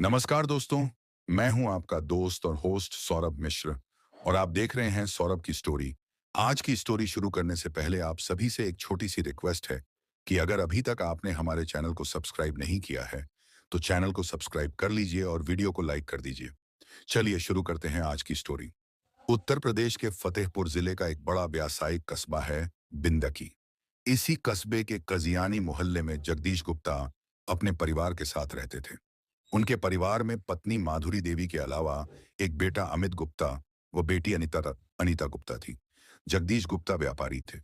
नमस्कार दोस्तों। मैं हूं आपका दोस्त और होस्ट सौरभ मिश्र और आप देख रहे हैं सौरभ की स्टोरी। आज की स्टोरी शुरू करने से पहले आप सभी से एक छोटी सी रिक्वेस्ट है कि अगर अभी तक आपने हमारे चैनल को सब्सक्राइब नहीं किया है तो चैनल को सब्सक्राइब कर लीजिए और वीडियो को लाइक कर दीजिए। चलिए शुरू करते हैं आज की स्टोरी। उत्तर प्रदेश के फतेहपुर जिले का एक बड़ा व्यावसायिक कस्बा है बिंदकी। इसी कस्बे के कजियानी मोहल्ले में जगदीश गुप्ता अपने परिवार के साथ रहते थे। उनके परिवार में पत्नी माधुरी देवी के अलावा एक बेटा अमित गुप्ता व बेटी अनीता अनीता गुप्ता थी। जगदीश गुप्ता व्यापारी थे।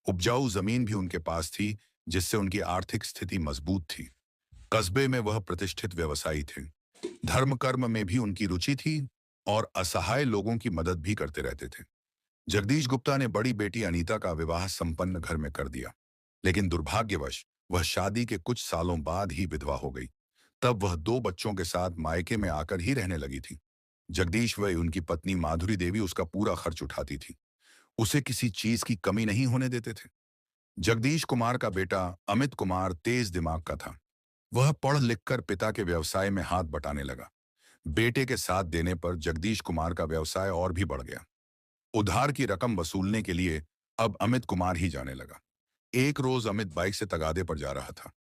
उपजाऊ जमीन भी उनके पास थी, जिससे उनकी आर्थिक स्थिति मजबूत थी। कस्बे में वह प्रतिष्ठित व्यवसायी थे। धर्म कर्म में भी उनकी रुचि थी और असहाय लोगों की मदद भी करते रहते थे। जगदीश गुप्ता ने बड़ी बेटी अनीता का विवाह संपन्न घर में कर दिया, लेकिन दुर्भाग्यवश वह शादी के कुछ सालों बाद ही विधवा हो गई। तब वह दो बच्चों के साथ मायके में आकर ही रहने लगी थी। जगदीश व उनकी पत्नी माधुरी देवी उसका पूरा खर्च उठाती थी। उसे किसी चीज की कमी नहीं होने देते थे। जगदीश कुमार का बेटा अमित कुमार तेज दिमाग का था। वह पढ़ लिखकर पिता के व्यवसाय में हाथ बटाने लगा। बेटे के साथ देने पर जगदीश कुमार का व्यवसाय और भी बढ़ गया। उधार की रकम वसूलने के लिए अब अमित कुमार ही जाने लगा। एक रोज अमित बाइक से तगादे पर जा रहा था।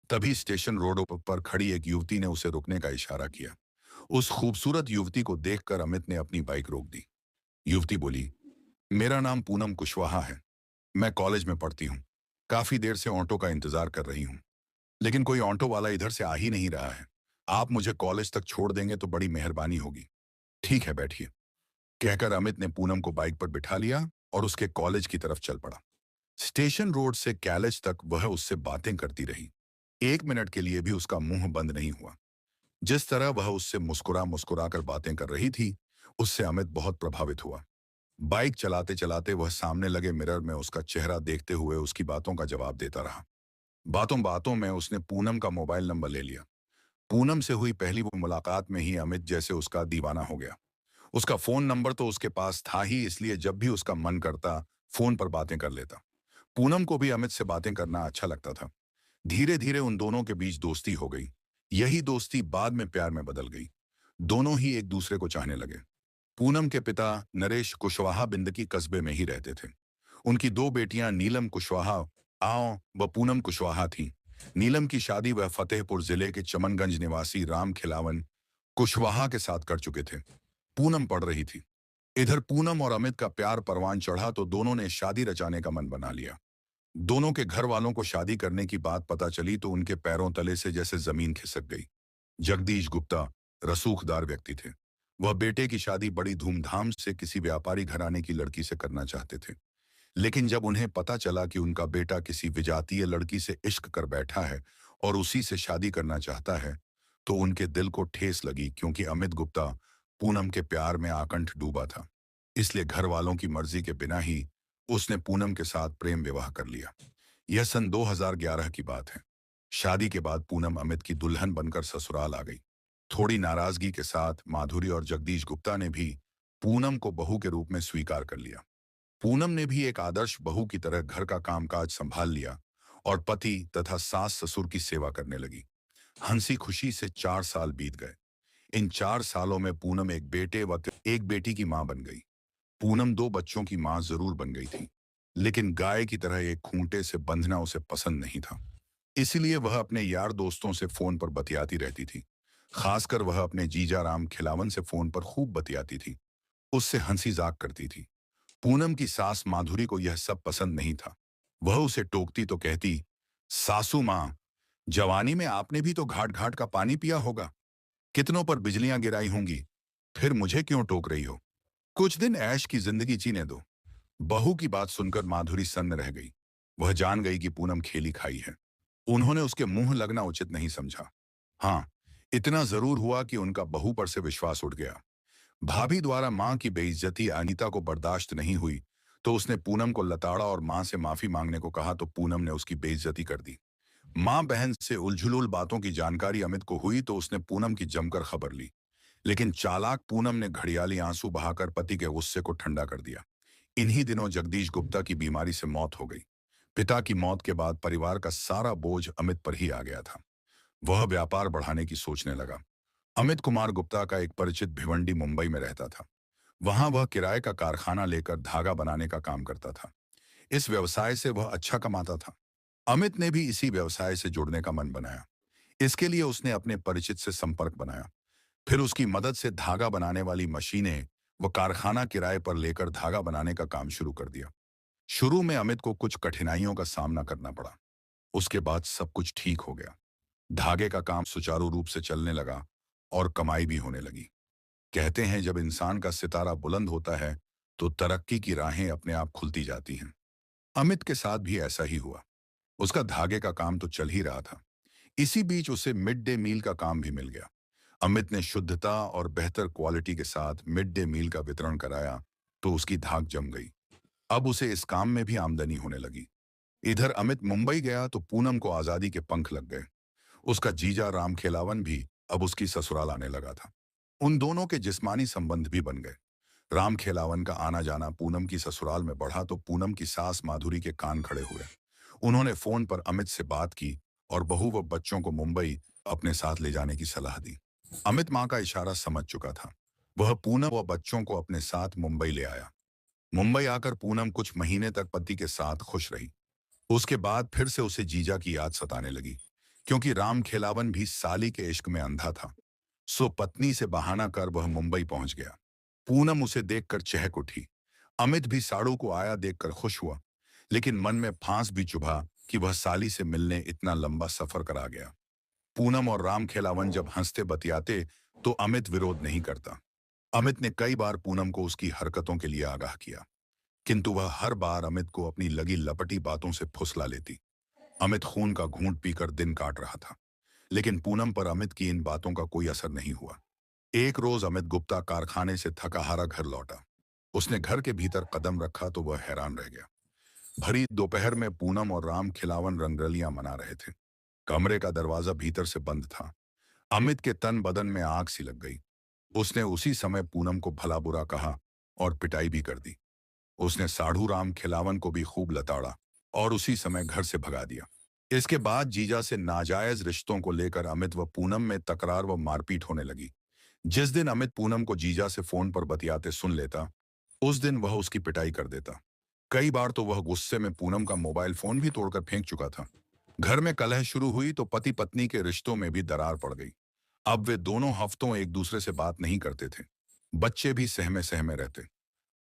तभी स्टेशन रोड पर खड़ी एक युवती ने उसे रुकने का इशारा किया। उस खूबसूरत युवती को देखकर अमित ने अपनी बाइक रोक दी। युवती बोली, मेरा नाम पूनम कुशवाहा है। मैं कॉलेज में पढ़ती हूँ। काफी देर से ऑटो का इंतजार कर रही हूँ, लेकिन कोई ऑटो वाला इधर से आ ही नहीं रहा है। आप मुझे कॉलेज तक छोड़ देंगे तो बड़ी मेहरबानी होगी। ठीक है, बैठिए, कहकर अमित ने पूनम को बाइक पर बिठा लिया और उसके कॉलेज की तरफ चल पड़ा। स्टेशन रोड से कॉलेज तक वह उससे बातें करती रही। 1 मिनट के लिए भी उसका मुंह बंद नहीं हुआ। जिस तरह वह उससे मुस्कुरा मुस्कुरा कर बातें कर रही थी, उससे अमित बहुत प्रभावित हुआ। बाइक चलाते चलाते वह सामने लगे मिरर में उसका चेहरा देखते हुए उसकी बातों का जवाब देता रहा। बातों बातों में उसने पूनम का मोबाइल नंबर ले लिया। पूनम से हुई पहली वो मुलाकात में ही अमित जैसे उसका दीवाना हो गया। उसका फोन नंबर तो उसके पास था ही, इसलिए जब भी उसका मन करता फोन पर बातें कर लेता। पूनम को भी अमित से बातें करना अच्छा लगता था। धीरे धीरे उन दोनों के बीच दोस्ती हो गई। यही दोस्ती बाद में प्यार में बदल गई। दोनों ही एक दूसरे को चाहने लगे। पूनम के पिता नरेश कुशवाहा बिंदकी कस्बे में ही रहते थे। उनकी दो बेटियां नीलम कुशवाहा आओ व पूनम कुशवाहा थीं। नीलम की शादी वह फतेहपुर जिले के चमनगंज निवासी राम खिलावन कुशवाहा के साथ कर चुके थे। पूनम पढ़ रही थी। इधर पूनम और अमित का प्यार परवान चढ़ा तो दोनों ने शादी रचाने का मन बना लिया। दोनों के घर वालों को शादी करने की बात पता चली तो उनके पैरों तले से जैसे जमीन खिसक गई। जगदीश गुप्ता रसूखदार व्यक्ति थे। वह बेटे की शादी बड़ी धूमधाम से किसी व्यापारी घराने की लड़की से करना चाहते थे। लेकिन जब उन्हें पता चला कि उनका बेटा किसी विजातीय लड़की से इश्क कर बैठा है और उसी से शादी करना चाहता है, तो उनके दिल को ठेस लगी, क्योंकि अमित गुप्ता पूनम के प्यार में आकंठ डूबा था। इसलिए घर वालों की मर्जी के बिना ही उसने पूनम के साथ प्रेम विवाह कर लिया। यह सन 2011 की बात है। शादी के बाद पूनम अमित की दुल्हन बनकर ससुराल आ गई। थोड़ी नाराजगी के साथ माधुरी और जगदीश गुप्ता ने भी पूनम को बहू के रूप में स्वीकार कर लिया। पूनम ने भी एक आदर्श बहू की तरह घर का कामकाज संभाल लिया और पति तथा सास ससुर की सेवा करने लगी। हंसी खुशी से 4 साल बीत गए। इन 4 सालों में पूनम एक बेटे व एक बेटी की मां बन गई। पूनम दो बच्चों की मां जरूर बन गई थी, लेकिन गाय की तरह एक खूंटे से बंधना उसे पसंद नहीं था। इसलिए वह अपने यार दोस्तों से फोन पर बतियाती रहती थी। खासकर वह अपने जीजा राम खिलावन से फोन पर खूब बतियाती थी। उससे हंसी जाक करती थी। पूनम की सास माधुरी को यह सब पसंद नहीं था। वह उसे टोकती तो कहती, सासू माँ, जवानी में आपने भी तो घाट घाट का पानी पिया होगा। कितनों पर बिजलियां गिराई होंगी, फिर मुझे क्यों टोक रही हो। कुछ दिन ऐश की जिंदगी जीने दो। बहू की बात सुनकर माधुरी सन्न रह गई। वह जान गई कि पूनम खेली खाई है। उन्होंने उसके मुंह लगना उचित नहीं समझा। हाँ, इतना जरूर हुआ कि उनका बहू पर से विश्वास उठ गया। भाभी द्वारा मां की बेइज्जती अनीता को बर्दाश्त नहीं हुई, तो उसने पूनम को लताड़ा और मां से माफी मांगने को कहा, तो पूनम ने उसकी बेइज्जती कर दी। मां बहन से उलझुल बातों की जानकारी अमित को हुई तो उसने पूनम की जमकर खबर ली। लेकिन चालाक पूनम ने घड़ियाली आंसू बहाकर पति के गुस्से को ठंडा कर दिया। इन्हीं दिनों जगदीश गुप्ता की बीमारी से मौत हो गई। पिता की मौत के बाद परिवार का सारा बोझ अमित पर ही आ गया था। वह व्यापार बढ़ाने की सोचने लगा। अमित कुमार गुप्ता का एक परिचित भिवंडी मुंबई में रहता था। वहां वह किराए का कारखाना लेकर धागा बनाने का काम करता था। इस व्यवसाय से वह अच्छा कमाता था। अमित ने भी इसी व्यवसाय से जुड़ने का मन बनाया। इसके लिए उसने अपने परिचित से संपर्क बनाया। फिर उसकी मदद से धागा बनाने वाली मशीनें व कारखाना किराए पर लेकर धागा बनाने का काम शुरू कर दिया। शुरू में अमित को कुछ कठिनाइयों का सामना करना पड़ा। उसके बाद सब कुछ ठीक हो गया। धागे का काम सुचारू रूप से चलने लगा और कमाई भी होने लगी। कहते हैं जब इंसान का सितारा बुलंद होता है तो तरक्की की राहें अपने आप खुलती जाती हैं। अमित के साथ भी ऐसा ही हुआ। उसका धागे का काम तो चल ही रहा था। इसी बीच उसे मिड डे मील का काम भी मिल गया। अमित ने शुद्धता और बेहतर क्वालिटी के साथ मिड डे मील का वितरण कराया तो उसकी धाक जम गई। अब उसे इस काम में भी आमदनी होने लगी। इधर अमित मुंबई गया तो पूनम को आजादी के पंख लग गए। उसका जीजा राम खेलावन भी अब उसकी ससुराल आने लगा था। उन दोनों के जिस्मानी संबंध भी बन गए। राम खेलावन का आना जाना पूनम की ससुराल में बढ़ा तो पूनम की सास माधुरी के कान खड़े हुए। उन्होंने फोन पर अमित से बात की और बहू व बच्चों को मुंबई अपने साथ ले जाने की सलाह दी। अमित मां का इशारा समझ चुका था। वह पूनम व बच्चों को अपने साथ मुंबई ले आया। मुंबई आकर पूनम कुछ महीने तक पति के साथ खुश रही। उसके बाद फिर से उसे जीजा की याद सताने लगी, क्योंकि राम खेलावन भी साली के इश्क में अंधा था। सो पत्नी से बहाना कर वह मुंबई पहुंच गया। पूनम उसे देखकर चहक उठी। अमित भी साड़ू को आया देखकर खुश हुआ, लेकिन मन में फांस भी चुभा कि वह साली से मिलने इतना लंबा सफर करा गया। पूनम और राम खेलावन जब हंसते बतियाते तो अमित विरोध नहीं करता। अमित ने कई बार पूनम को उसकी हरकतों के लिए आगाह किया, किंतु वह हर बार अमित को अपनी लगी लपटी बातों से फुसला लेती। अमित खून का घूंट पीकर दिन काट रहा था, लेकिन पूनम पर अमित की इन बातों का कोई असर नहीं हुआ। एक रोज अमित गुप्ता कारखाने से थका हारा घर लौटा। उसने घर के भीतर कदम रखा तो वह हैरान रह गया। भरी दोपहर में पूनम और राम खिलावन रंगरलियां मना रहे थे। कमरे का दरवाजा भीतर से बंद था। अमित के तन बदन में आग सी लग गई। उसने उसी समय पूनम को भला बुरा कहा और पिटाई भी कर दी। उसने साढ़ू राम खिलावन को भी खूब लताड़ा और उसी समय घर से भगा दिया। इसके बाद जीजा से नाजायज रिश्तों को लेकर अमित व पूनम में तकरार व मारपीट होने लगी। जिस दिन अमित पूनम को जीजा से फोन पर बतियाते सुन लेता, उस दिन वह उसकी पिटाई कर देता। कई बार तो वह गुस्से में पूनम का मोबाइल फोन भी तोड़कर फेंक चुका था। घर में कलह शुरू हुई तो पति पत्नी के रिश्तों में भी दरार पड़ गई। अब वे दोनों हफ्तों एक दूसरे से बात नहीं करते थे। बच्चे भी सहमे सहमे रहते।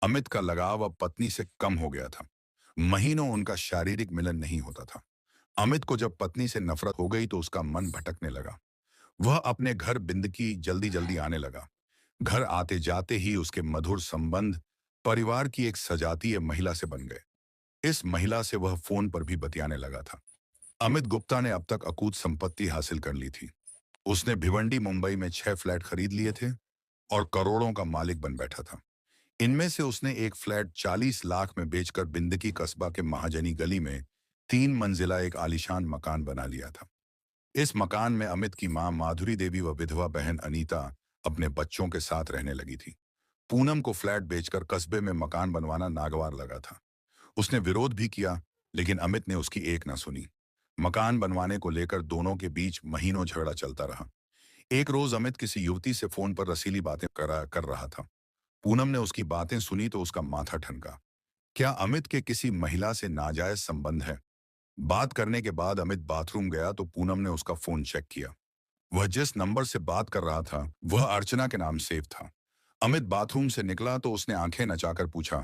अमित का लगाव अब पत्नी से कम हो गया था। महीनों उनका शारीरिक मिलन नहीं होता था। अमित को जब पत्नी से नफरत हो गई तो उसका मन भटकने लगा। वह अपने घर बिंदकी जल्दी जल्दी आने लगा। घर आते जाते ही उसके मधुर संबंध परिवार की एक सजातीय महिला से बन गए। इस महिला से वह फोन पर भी बतियाने लगा था। अमित गुप्ता ने अब तक अकूत संपत्ति हासिल कर ली थी। उसने भिवंडी मुंबई में 6 फ्लैट खरीद लिए थे और करोड़ों का मालिक बन बैठा था। इनमें से उसने एक फ्लैट 40 लाख में बेचकर बिंदकी कस्बा के महाजनी गली में 3 मंजिला एक आलीशान मकान बना लिया था। इस मकान में अमित की मां माधुरी देवी व विधवा बहन अनीता अपने बच्चों के साथ रहने लगी थी। पूनम को फ्लैट बेचकर कस्बे में मकान बनवाना नागवार लगा था। उसने विरोध भी किया, लेकिन अमित ने उसकी एक न सुनी। मकान बनवाने को लेकर दोनों के बीच महीनों झगड़ा चलता रहा। एक रोज अमित किसी युवती से फोन पर रसीली बातें कर रहा था। पूनम ने उसकी बातें सुनी तो उसका माथा ठनका। क्या अमित के किसी महिला से नाजायज संबंध है? बात करने के बाद अमित बाथरूम गया तो पूनम ने उसका फोन चेक किया। वह जिस नंबर से बात कर रहा था वह अर्चना के नाम सेव था। अमित बाथरूम से निकला तो उसने आंखें नचाकर पूछा,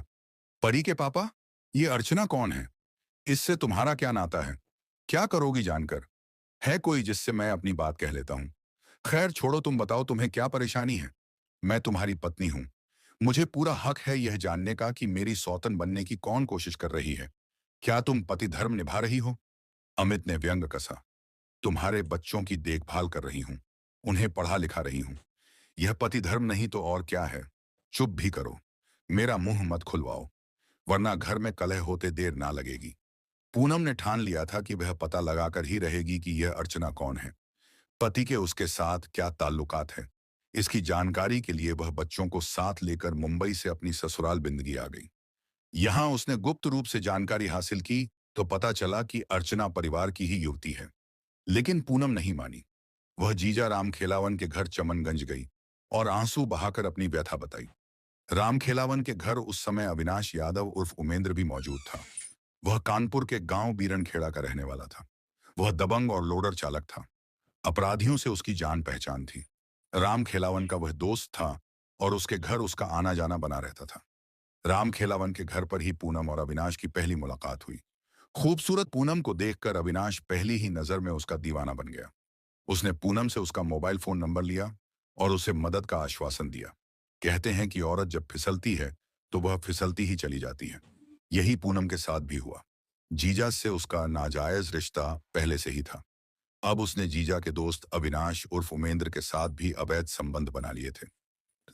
परी के पापा, ये अर्चना कौन है? इससे तुम्हारा क्या नाता है? क्या करोगी जानकर? है कोई जिससे मैं अपनी बात कह लेता हूं? खैर छोड़ो, तुम बताओ तुम्हें क्या परेशानी है? मैं तुम्हारी पत्नी हूं। मुझे पूरा हक है यह जानने का कि मेरी सौतन बनने की कौन कोशिश कर रही है। क्या तुम पति धर्म निभा रही हो? अमित ने व्यंग कसा। तुम्हारे बच्चों की देखभाल कर रही हूं, उन्हें पढ़ा लिखा रही हूं। यह पति धर्म नहीं तो और क्या है? चुप भी करो, मेरा मुंह मत खुलवाओ, वरना घर में कलह होते देर ना लगेगी। पूनम ने ठान लिया था कि वह पता लगाकर ही रहेगी कि यह अर्चना कौन है, पति के उसके साथ क्या ताल्लुकात है। इसकी जानकारी के लिए वह बच्चों को साथ लेकर मुंबई से अपनी ससुराल बिंदगी आ गई। यहां उसने गुप्त रूप से जानकारी हासिल की तो पता चला कि अर्चना परिवार की ही युवती है। लेकिन पूनम नहीं मानी। वह जीजा राम खेलावन के घर चमनगंज गई और आंसू बहाकर अपनी व्यथा बताई। राम खेलावन के घर उस समय अविनाश यादव उर्फ उमेंद्र भी मौजूद था। वह कानपुर के गांव बीरनखेड़ा का रहने वाला था। वह दबंग और लोडर चालक था। अपराधियों से उसकी जान पहचान थी। राम खेलावन का वह दोस्त था और उसके घर उसका आना जाना बना रहता था। राम खेलावन के घर पर ही पूनम और अविनाश की पहली मुलाकात हुई। खूबसूरत पूनम को देखकर अविनाश पहली ही नजर में उसका दीवाना बन गया। उसने पूनम से उसका मोबाइल फोन नंबर लिया और उसे मदद का आश्वासन दिया। कहते हैं कि औरत जब फिसलती है तो वह फिसलती ही चली जाती है। यही पूनम के साथ भी हुआ। जीजा से उसका नाजायज रिश्ता पहले से ही था। अब उसने जीजा के दोस्त अविनाश उर्फ उमेंद्र के साथ भी अवैध संबंध बना लिए थे।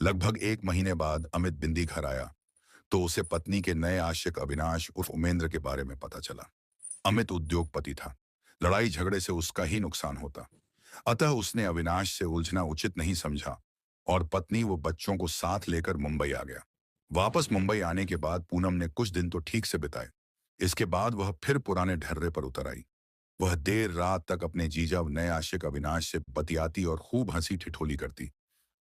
लगभग 1 महीने बाद अमित बिंदी घर आया तो उसे पत्नी के नए आशिक अविनाश उर्फ उमेंद्र के बारे में पता चला। अमित उद्योगपति था। लड़ाई झगड़े से उसका ही नुकसान होता। अतः उसने अविनाश से उलझना उचित नहीं समझा और पत्नी व बच्चों को साथ लेकर मुंबई आ गया। वापस मुंबई आने के बाद पूनम ने कुछ दिन तो ठीक से बिताए। इसके बाद वह फिर पुराने ढर्रे पर उतर आई। वह देर रात तक अपने जीजा व नए आशिक अविनाश से बतियाती और खूब हंसी ठिठोली करती।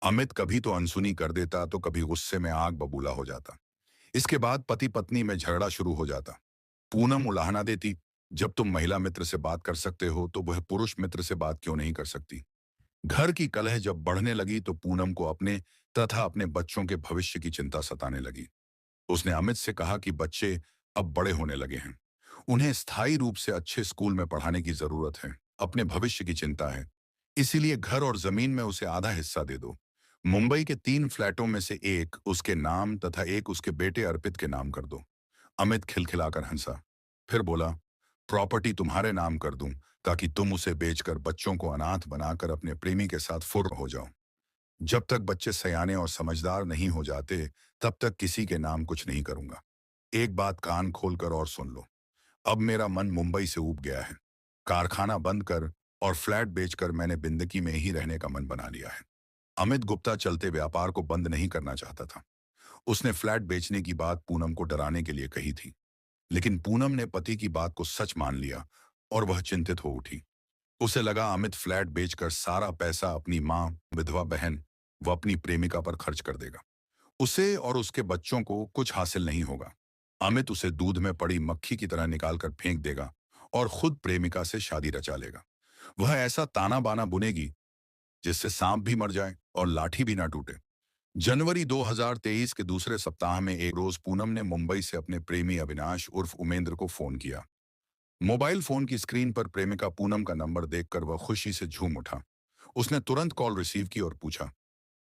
अमित कभी तो अनसुनी कर देता तो कभी गुस्से में आग बबूला हो जाता। इसके बाद पति पत्नी में झगड़ा शुरू हो जाता। पूनम उलाहना देती, जब तुम महिला मित्र से बात कर सकते हो तो वह पुरुष मित्र से बात क्यों नहीं कर सकती। घर की कलह जब बढ़ने लगी तो पूनम को अपने तथा अपने बच्चों के भविष्य की चिंता सताने लगी। उसने अमित से कहा कि बच्चे अब बड़े होने लगे हैं। उन्हें स्थायी रूप से अच्छे स्कूल में पढ़ाने की जरूरत है। अपने भविष्य की चिंता है। इसीलिए घर और जमीन में उसे आधा हिस्सा दे दो। मुंबई के 3 फ्लैटों में से एक उसके नाम तथा एक उसके बेटे अर्पित के नाम कर दो। अमित खिलखिलाकर हंसा। फिर बोला, प्रॉपर्टी तुम्हारे नाम कर दूं ताकि तुम उसे बेचकर बच्चों को अनाथ बनाकर अपने प्रेमी के साथ फुर्र हो जाओ। जब तक बच्चे सयाने और समझदार नहीं हो जाते तब तक किसी के नाम कुछ नहीं करूंगा। एक बात कान खोलकर और सुन लो। अब मेरा मन मुंबई से ऊब गया है। कारखाना बंद कर और फ्लैट बेचकर मैंने बिंदकी में ही रहने का मन बना लिया है। अमित गुप्ता चलते व्यापार को बंद नहीं करना चाहता था। उसने फ्लैट बेचने की बात पूनम को डराने के लिए कही थी। लेकिन पूनम ने पति की बात को सच मान लिया और वह चिंतित हो उठी। उसे लगा अमित फ्लैट बेचकर सारा पैसा अपनी माँ, विधवा बहन व अपनी प्रेमिका पर खर्च कर देगा। उसे और उसके बच्चों को कुछ हासिल नहीं होगा। अमित उसे दूध में पड़ी मक्खी की तरह निकालकर फेंक देगा और खुद प्रेमिका से शादी रचा लेगा। वह ऐसा ताना बाना बुनेगी जिससे सांप भी मर जाए और लाठी भी ना टूटे। जनवरी 2023 के दूसरे सप्ताह में एक रोज पूनम ने मुंबई से अपने प्रेमी अविनाश उर्फ उमेंद्र को फोन किया। मोबाइल फोन की स्क्रीन पर प्रेमिका पूनम का नंबर देखकर वह खुशी से झूम उठा। उसने तुरंत कॉल रिसीव की और पूछा,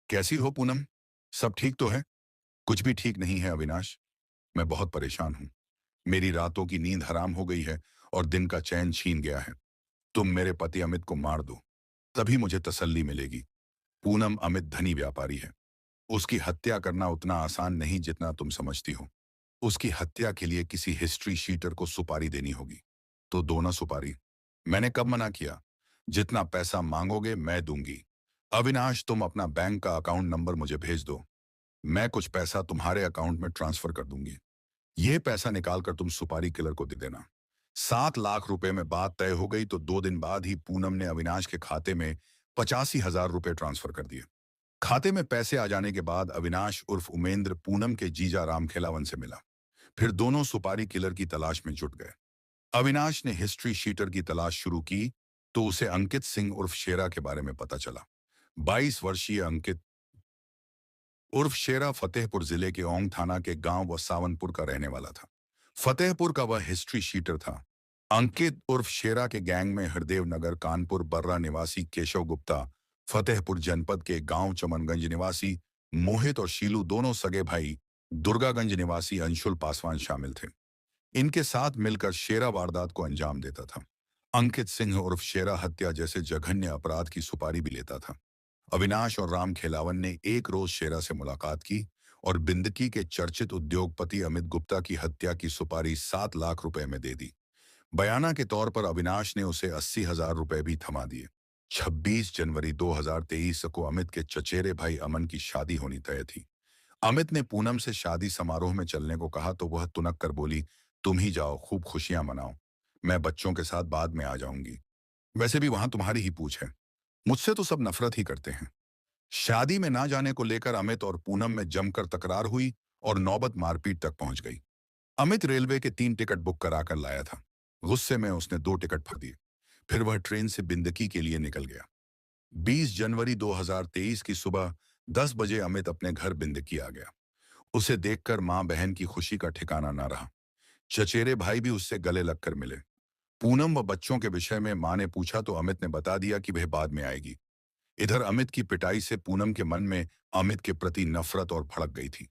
कैसी हो पूनम? सब ठीक तो है? कुछ भी ठीक नहीं है अविनाश। मैं बहुत परेशान हूं। मेरी रातों की नींद हराम हो गई है और दिन का चैन छीन गया है। तुम मेरे पति अमित को मार दो, तभी मुझे तसल्ली मिलेगी। पूनम अमित धनी व्यापारी है। उसकी हत्या करना उतना आसान नहीं जितना तुम समझती हो। उसकी हत्या के लिए किसी हिस्ट्री शीटर को सुपारी देनी होगी। तो दो ना सुपारी। मैंने कब मना किया? जितना पैसा मांगोगे मैं दूंगी। अविनाश, तुम अपना बैंक का अकाउंट नंबर मुझे भेज दो। मैं कुछ पैसा तुम्हारे अकाउंट में ट्रांसफर कर दूंगी। यह पैसा निकालकर तुम सुपारी किलर को दे देना। 7 लाख रुपए में बात तय हो गई तो 2 दिन बाद ही पूनम ने अविनाश के खाते में 85,000 रुपए ट्रांसफर कर दिए। खाते में पैसे आ जाने के बाद अविनाश उर्फ उमेंद्र पूनम के जीजा राम खेलावन से मिला। फिर दोनों सुपारी किलर की तलाश में जुट गए। अविनाश ने हिस्ट्री शीटर की तलाश शुरू की तो उसे अंकित सिंह उर्फ शेरा के बारे में पता चला। 22 वर्षीय अंकित उर्फ शेरा फतेहपुर जिले के ओंग थाना के गांव वसावनपुर का रहने वाला था। फतेहपुर का वह हिस्ट्री शीटर था। अंकित उर्फ शेरा के गैंग में हरदेव नगर कानपुर बर्रा निवासी केशव गुप्ता, फतेहपुर जनपद के गांव चमनगंज निवासी मोहित और शीलू, दोनों सगे भाई दुर्गागंज निवासी अंशुल पासवान शामिल थे। इनके साथ मिलकर शेरा वारदात को अंजाम देता था। अंकित सिंह उर्फ शेरा हत्या जैसे जघन्य अपराध की सुपारी भी लेता था। अविनाश और राम खेलावन ने एक रोज शेरा से मुलाकात की और बिंदकी के चर्चित उद्योगपति अमित गुप्ता की हत्या की सुपारी 7 लाख रुपए में दे दी। बयाना के तौर पर अविनाश ने उसे 80,000 रुपए भी थमा दिए। 26 जनवरी 2023 को अमित के चचेरे भाई अमन की शादी होनी तय थी। अमित ने पूनम से शादी समारोह में चलने को कहा तो वह तुनक कर बोली, तुम ही जाओ, खूब खुशियां मनाओ। मैं बच्चों के साथ बाद में आ जाऊंगी। वैसे भी वहां तुम्हारी ही पूछ है। मुझसे तो सब नफरत ही करते हैं। शादी में ना जाने को लेकर अमित और पूनम में जमकर तकरार हुई और नौबत मारपीट तक पहुंच गई। अमित रेलवे के 3 टिकट बुक कराकर लाया था। गुस्से में उसने 2 टिकट फाड़ दिए। फिर वह ट्रेन से बिंदकी के लिए निकल गया। 20 जनवरी 2023 की सुबह 10 बजे अमित अपने घर बिंदकी आ गया। उसे देखकर मां बहन की खुशी का ठिकाना ना रहा। चचेरे भाई भी उससे गले लगकर मिले। पूनम व बच्चों के विषय में मां ने पूछा तो अमित ने बता दिया कि वह बाद में आएगी। इधर अमित की पिटाई से पूनम के मन में अमित के प्रति नफरत और भड़क गई थी।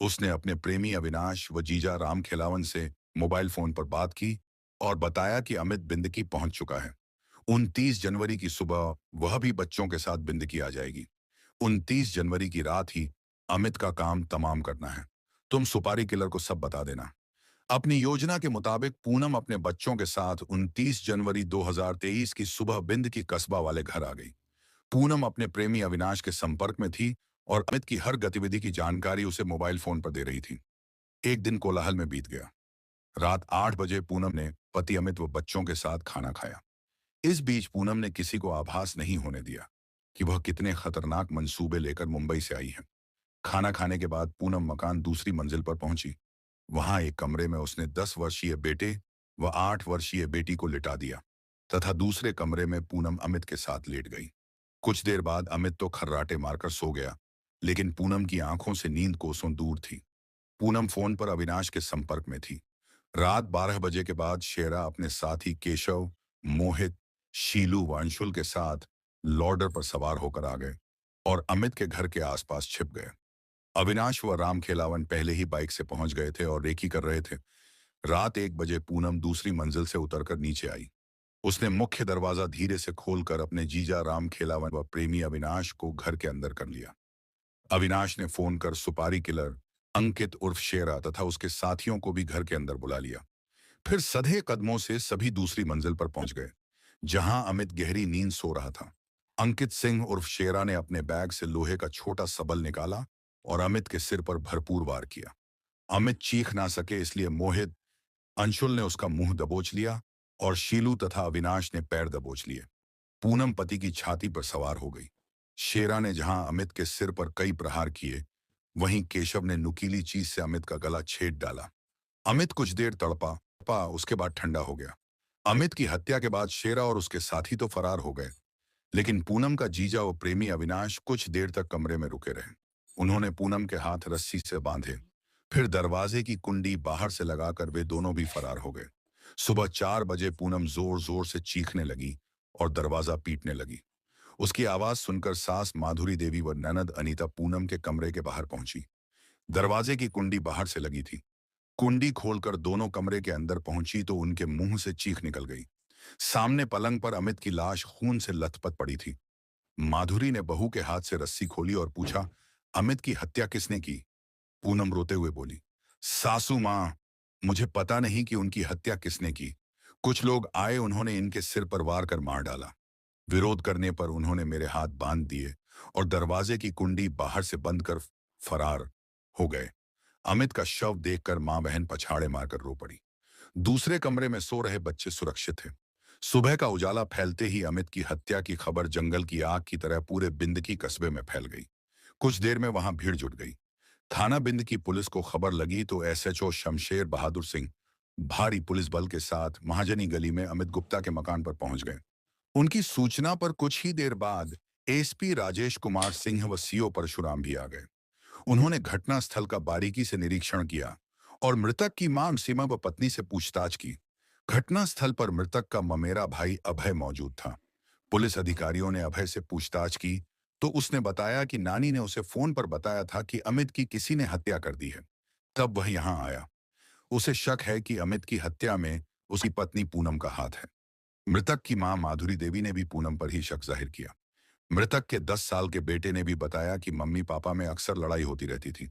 उसने अपने प्रेमी अविनाश व जीजा राम खिलावन से मोबाइल फोन पर बात की और बताया कि अमित बिंदकी पहुंच चुका है। 29 जनवरी की सुबह वह भी बच्चों के साथ बिंदकी आ जाएगी। 29 जनवरी की रात ही अमित का काम तमाम करना है। तुम सुपारी किलर को सब बता देना। अपनी योजना के मुताबिक पूनम अपने बच्चों के साथ 29 जनवरी 2023 की सुबह बिंदकी कस्बा वाले घर आ गई। पूनम अपने प्रेमी अविनाश के संपर्क में थी और अमित की हर गतिविधि की जानकारी उसे मोबाइल फोन पर दे रही थी। एक दिन कोलाहल में बीत गया। रात 8 बजे पूनम ने पति अमित व बच्चों के साथ खाना खाया। इस बीच पूनम ने किसी को आभास नहीं होने दिया कि वह कितने खतरनाक मंसूबे लेकर मुंबई से आई है। खाना खाने के बाद पूनम मकान दूसरी मंजिल पर पहुंची। वहां एक कमरे में उसने 10 वर्षीय बेटे व 8 वर्षीय बेटी को लिटा दिया तथा दूसरे कमरे में पूनम अमित के साथ लेट गई। कुछ देर बाद अमित तो खर्राटे मारकर सो गया, लेकिन पूनम की आंखों से नींद कोसों दूर थी। पूनम फोन पर अविनाश के संपर्क में थी। रात 12 बजे के बाद शेरा अपने साथी केशव, मोहित, शीलू व अंशुल के साथ लॉर्डर पर सवार होकर आ गए और अमित के घर के आसपास छिप गए। अविनाश व राम खेलावन पहले ही बाइक से पहुंच गए थे और रेकी कर रहे थे। रात 1 बजे पूनम दूसरी मंजिल से उतरकर नीचे आई। उसने मुख्य दरवाजा धीरे से खोलकर अपने जीजा राम खेलावन व प्रेमी अविनाश को घर के अंदर कर लिया। अविनाश ने फोन कर सुपारी किलर अंकित उर्फ शेरा तथा उसके साथियों को भी घर के अंदर बुला लिया। फिर सधे कदमों से सभी दूसरी मंजिल पर पहुंच गए, जहां अमित गहरी नींद सो रहा था। अंकित सिंह उर्फ शेरा ने अपने बैग से लोहे का छोटा सबल निकाला और अमित के सिर पर भरपूर वार किया। अमित चीख ना सके इसलिए मोहित, अंशुल ने उसका मुंह दबोच लिया और शीलू तथा अविनाश ने पैर दबोच लिए। पूनम पति की छाती पर सवार हो गई। शेरा ने जहां अमित के सिर पर कई प्रहार किए, वहीं केशव ने नुकीली चीज से अमित का गला छेद डाला। अमित कुछ देर तड़पा, उसके बाद ठंडा हो गया। अमित की हत्या के बाद शेरा और उसके साथी तो फरार हो गए, लेकिन पूनम का जीजा और प्रेमी अविनाश कुछ देर तक कमरे में रुके रहे। उन्होंने पूनम के हाथ रस्सी से बांधे, फिर दरवाजे की कुंडी बाहर से लगाकर वे दोनों भी फरार हो गए। सुबह 4 बजे पूनम जोर जोर से चीखने लगी और दरवाजा पीटने लगी। उसकी आवाज सुनकर सास माधुरी देवी व ननद अनीता पूनम के कमरे के बाहर पहुंची। दरवाजे की कुंडी बाहर से लगी थी। कुंडी खोलकर दोनों कमरे के अंदर पहुंची तो उनके मुंह से चीख निकल गई। सामने पलंग पर अमित की लाश खून से लथपथ पड़ी थी। माधुरी ने बहू के हाथ से रस्सी खोली और पूछा, अमित की हत्या किसने की? पूनम रोते हुए बोली, सासू मां, मुझे पता नहीं कि उनकी हत्या किसने की। कुछ लोग आए, उन्होंने इनके सिर पर वार कर मार डाला। विरोध करने पर उन्होंने मेरे हाथ बांध दिए और दरवाजे की कुंडी बाहर से बंद कर फरार हो गए। अमित का शव देखकर मां बहन पछाड़े मारकर रो पड़ी। दूसरे कमरे में सो रहे बच्चे सुरक्षित थे। सुबह का उजाला फैलते ही अमित की हत्या की खबर जंगल की आग की तरह पूरे बिंदकी कस्बे में फैल गई। कुछ देर में वहां भीड़ जुट गई। थाना बिंद की पुलिस को खबर लगी तो एसएचओ शमशेर बहादुर सिंह भारी पुलिस बल के साथ महाजनी गली में अमित गुप्ता के मकान पर पहुंच गए। उनकी सूचना पर कुछ ही देर बाद एसपी राजेश कुमार सिंह व सीओ परशुराम भी आ गए। उन्होंने घटनास्थल का बारीकी से निरीक्षण किया और मृतक की मां सीमा व पत्नी से पूछताछ की। घटनास्थल पर मृतक का ममेरा भाई अभय मौजूद था। पुलिस अधिकारियों ने अभय से पूछताछ की तो उसने बताया कि नानी ने उसे फोन पर बताया था कि अमित की किसी ने हत्या कर दी है। तब वह यहां आया। उसे शक है कि अमित की हत्या में उसकी पत्नी पूनम का हाथ है। मृतक की मां माधुरी देवी ने भी पूनम पर ही शक जाहिर किया। मृतक के 10 साल के बेटे ने भी बताया कि मम्मी पापा में अक्सर लड़ाई होती रहती थी।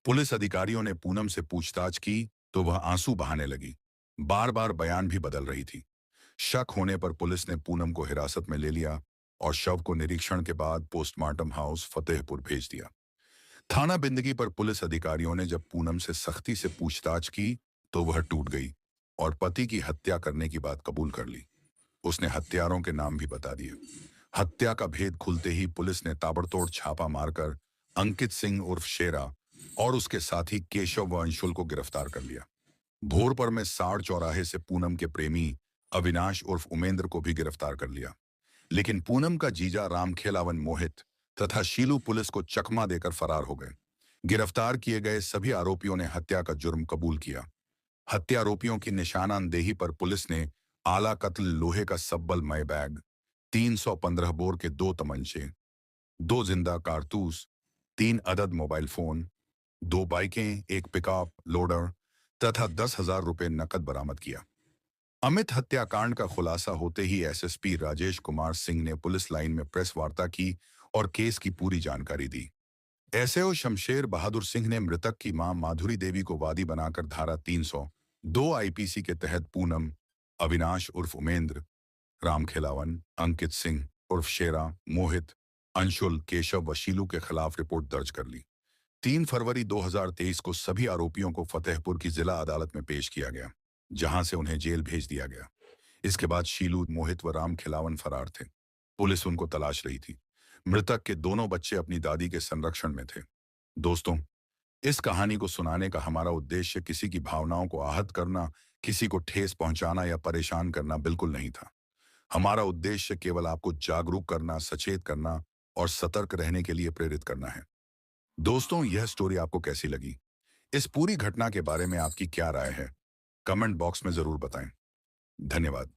पुलिस अधिकारियों ने पूनम से पूछताछ की तो वह आंसू बहाने लगी, बार बार बयान भी बदल रही थी। शक होने पर पुलिस ने पूनम को हिरासत में ले लिया और शव को निरीक्षण के बाद पोस्टमार्टम हाउस फतेहपुर भेज दिया। थाना बिंदगी पर पुलिस अधिकारियों ने जब पूनम से सख्ती से पूछताछ की तो वह टूट गई और पति की हत्या करने की बात कबूल कर ली। उसने हत्यारों के नाम भी बता दिए। हत्या का भेद खुलते ही पुलिस ने ताबड़तोड़ छापा मारकर अंकित सिंह उर्फ शेरा और उसके साथी केशव व अंशुल को गिरफ्तार कर लिया। भोरपर में साड़ चौराहे से पूनम के प्रेमी अविनाश उर्फ उमेंद्र को भी गिरफ्तार कर लिया। लेकिन पूनम का जीजा रामखेलावन मोहित तथा शीलू पुलिस को चकमा देकर फरार हो गए। गिरफ्तार किए गए सभी आरोपियों ने हत्या का जुर्म कबूल किया। हत्यारोपियों की निशानदेही पर पुलिस ने आला कत्ल लोहे का सब्बल मय बैग, 315 बोर के 2 तमंचे, 2 जिंदा कारतूस, 3 अदद मोबाइल फोन, 2 बाइकें, एक पिकअप लोडर तथा 10,000 रुपए नकद बरामद किया। अमित हत्याकांड का खुलासा होते ही एसएसपी राजेश कुमार सिंह ने पुलिस लाइन में प्रेस वार्ता की और केस की पूरी जानकारी दी। एसएओ शमशेर बहादुर सिंह ने मृतक की मां माधुरी देवी को वादी बनाकर धारा 302 आईपीसी के तहत पूनम, अविनाश उर्फ उमेंद्र, रामखेलावन, अंकित सिंह उर्फ शेरा, मोहित, अंशुल, केशव व शीलू के खिलाफ रिपोर्ट दर्ज कर ली। 3 फरवरी 2023 को सभी आरोपियों को फतेहपुर की जिला अदालत में पेश किया गया, जहां से उन्हें जेल भेज दिया गया। इसके बाद शीलू, मोहित व राम खिलावन फरार थे। पुलिस उनको तलाश रही थी। मृतक के दोनों बच्चे अपनी दादी के संरक्षण में थे। दोस्तों, इस कहानी को सुनाने का हमारा उद्देश्य किसी की भावनाओं को आहत करना, किसी को ठेस पहुंचाना या परेशान करना बिल्कुल नहीं था। हमारा उद्देश्य केवल आपको जागरूक करना, सचेत करना और सतर्क रहने के लिए प्रेरित करना है। दोस्तों, यह स्टोरी आपको कैसी लगी? इस पूरी घटना के बारे में आपकी क्या राय है? कमेंट बॉक्स में जरूर बताएं। धन्यवाद।